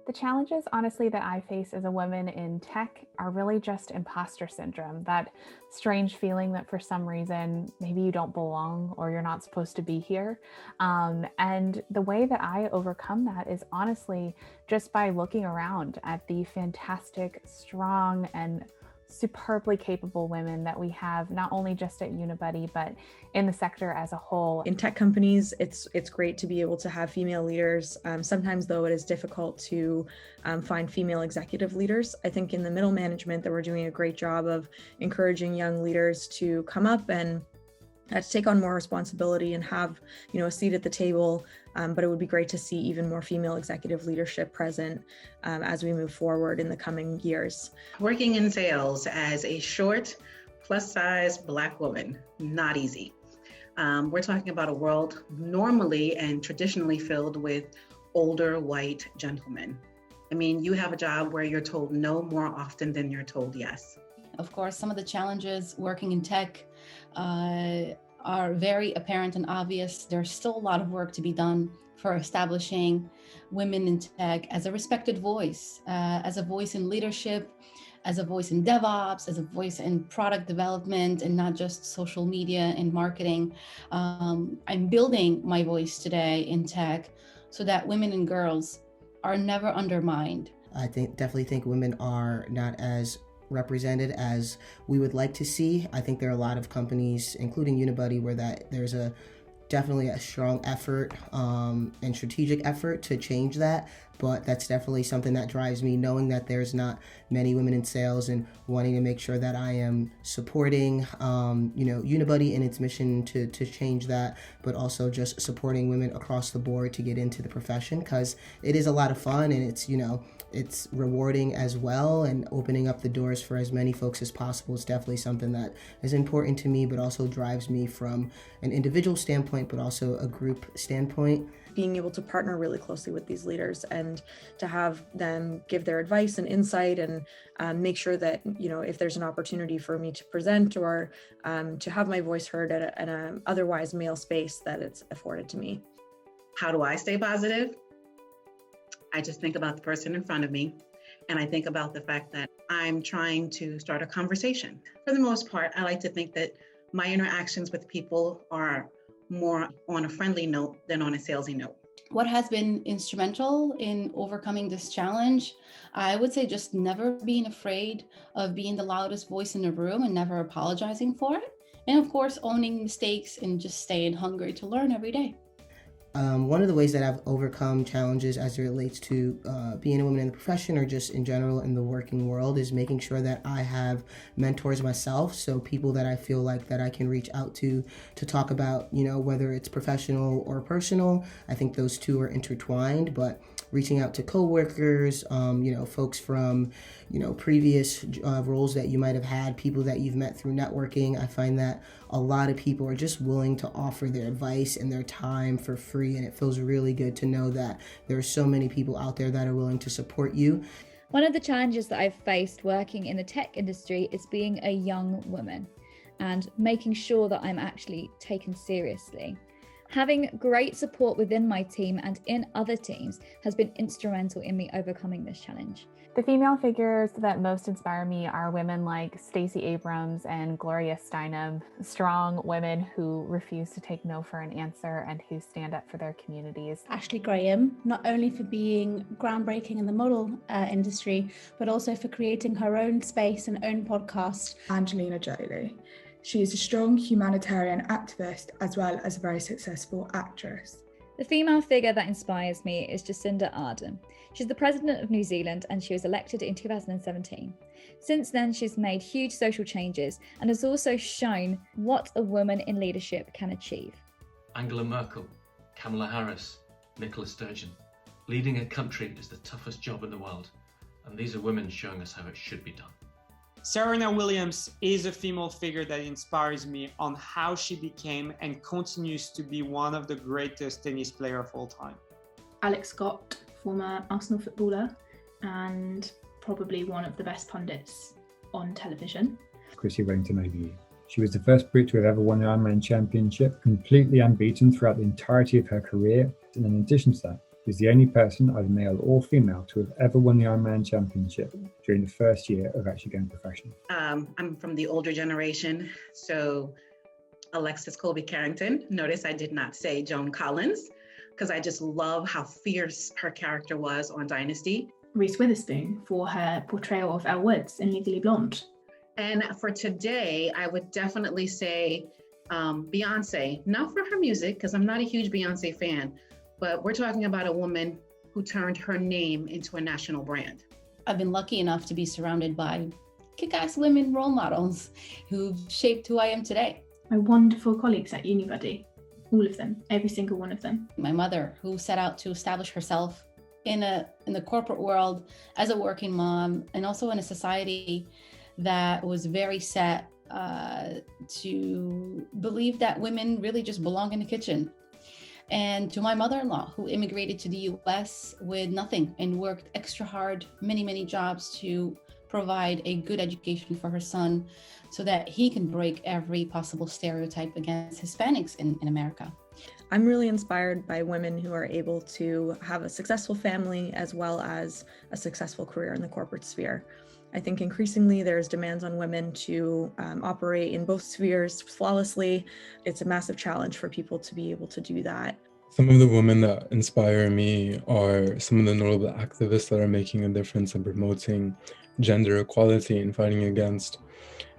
The challenges, honestly, that I face as a woman in tech are really just imposter syndrome, that strange feeling that for some reason, maybe you don't belong or you're not supposed to be here. And the way that I overcome that is honestly just by looking around at the fantastic, strong, and superbly capable women that we have, not only just at Unibuddy, but in the sector as a whole. In tech companies, it's great to be able to have female leaders. Sometimes, though, it is difficult to find female executive leaders. I think in the middle management that we're doing a great job of encouraging young leaders to come up and to take on more responsibility and have, a seat at the table. But it would be great to see even more female executive leadership present as we move forward in the coming years. Working in sales as a short, plus-size Black woman, not easy. We're talking about a world normally and traditionally filled with older white gentlemen. I mean, you have a job where you're told no more often than you're told yes. Of course, some of the challenges working in tech are very apparent and obvious. There's still a lot of work to be done for establishing women in tech as a respected voice, as a voice in leadership, as a voice in DevOps, as a voice in product development, and not just social media and marketing. I'm building my voice today in tech so that women and girls are never undermined. I definitely think women are not as represented as we would like to see. I think there are a lot of companies, including Unibuddy, where there's definitely a strong effort and strategic effort to change that. But that's definitely something that drives me, knowing that there's not many women in sales and wanting to make sure that I am supporting, Unibuddy in its mission to change that, but also just supporting women across the board to get into the profession, because it is a lot of fun and it's rewarding as well, and opening up the doors for as many folks as possible is definitely something that is important to me, but also drives me from an individual standpoint, but also a group standpoint. Being able to partner really closely with these leaders and to have them give their advice and insight and make sure that, if there's an opportunity for me to present or to have my voice heard at an otherwise male space, that it's afforded to me. How do I stay positive? I just think about the person in front of me, and I think about the fact that I'm trying to start a conversation. For the most part, I like to think that my interactions with people are more on a friendly note than on a salesy note. What has been instrumental in overcoming this challenge? I would say just never being afraid of being the loudest voice in the room and never apologizing for it. And of course, owning mistakes and just staying hungry to learn every day. One of the ways that I've overcome challenges as it relates to being a woman in the profession or just in general in the working world is making sure that I have mentors myself. So people that I feel like that I can reach out to talk about, whether it's professional or personal. I think those two are intertwined, but reaching out to coworkers, folks from, previous roles that you might have had, people that you've met through networking. I find that a lot of people are just willing to offer their advice and their time for free. And it feels really good to know that there are so many people out there that are willing to support you. One of the challenges that I've faced working in the tech industry is being a young woman and making sure that I'm actually taken seriously. Having great support within my team and in other teams has been instrumental in me overcoming this challenge. The female figures that most inspire me are women like Stacey Abrams and Gloria Steinem, strong women who refuse to take no for an answer and who stand up for their communities. Ashley Graham, not only for being groundbreaking in the model industry, but also for creating her own space and own podcast. Angelina Jolie. She is a strong humanitarian activist as well as a very successful actress. The female figure that inspires me is Jacinda Ardern. She's the President of New Zealand and she was elected in 2017. Since then, she's made huge social changes and has also shown what a woman in leadership can achieve. Angela Merkel, Kamala Harris, Nicola Sturgeon. Leading a country is the toughest job in the world, and these are women showing us how it should be done. Serena Williams is a female figure that inspires me on how she became and continues to be one of the greatest tennis players of all time. Alex Scott, former Arsenal footballer and probably one of the best pundits on television. Chrissy Wellington-Obiu. She was the first Brit to have ever won the Ironman Championship, completely unbeaten throughout the entirety of her career. And in addition to that, She's the only person, either male or female, to have ever won the Ironman Championship during the first year of actually going professional. I'm from the older generation, so Alexis Colby Carrington. Notice I did not say Joan Collins, because I just love how fierce her character was on Dynasty. Reese Witherspoon for her portrayal of Elle Woods in Legally Blonde. And for today, I would definitely say Beyonce, not for her music, because I'm not a huge Beyonce fan, but we're talking about a woman who turned her name into a national brand. I've been lucky enough to be surrounded by kick-ass women role models who've shaped who I am today. My wonderful colleagues at Unibuddy, all of them, every single one of them. My mother, who set out to establish herself in the corporate world as a working mom, and also in a society that was very set to believe that women really just belong in the kitchen. And to my mother-in-law, who immigrated to the US with nothing and worked extra hard, many jobs to provide a good education for her son so that he can break every possible stereotype against Hispanics in America. I'm really inspired by women who are able to have a successful family as well as a successful career in the corporate sphere. I think increasingly there's demands on women to operate in both spheres flawlessly. It's a massive challenge for people to be able to do that. Some of the women that inspire me are some of the notable activists that are making a difference in promoting gender equality and fighting against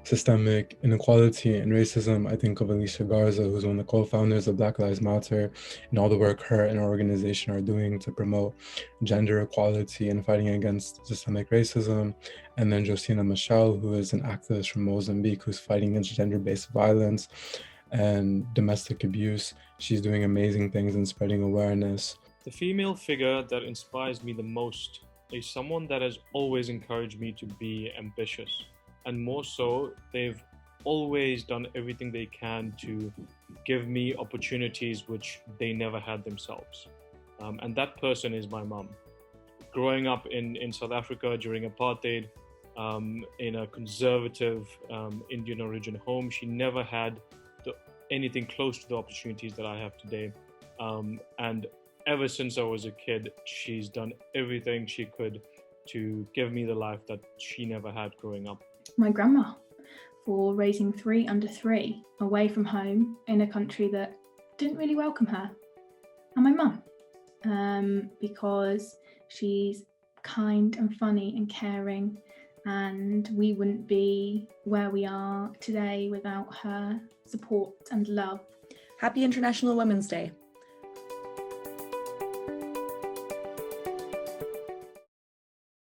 systemic inequality and racism. I think of Alicia Garza, who's one of the co-founders of Black Lives Matter, and all the work her and her organization are doing to promote gender equality and fighting against systemic racism. And then Josina Michel, who is an activist from Mozambique, who's fighting against gender-based violence and domestic abuse. She's doing amazing things and spreading awareness. The female figure that inspires me the most is someone that has always encouraged me to be ambitious. And more so, they've always done everything they can to give me opportunities which they never had themselves. And that person is my mom. Growing up in South Africa during apartheid, in a conservative Indian origin home, she never had anything close to the opportunities that I have today. And ever since I was a kid, she's done everything she could to give me the life that she never had growing up. My grandma, for raising 3 under 3 away from home in a country that didn't really welcome her. And my mum, because she's kind and funny and caring, and we wouldn't be where we are today without her support and love. Happy International Women's Day.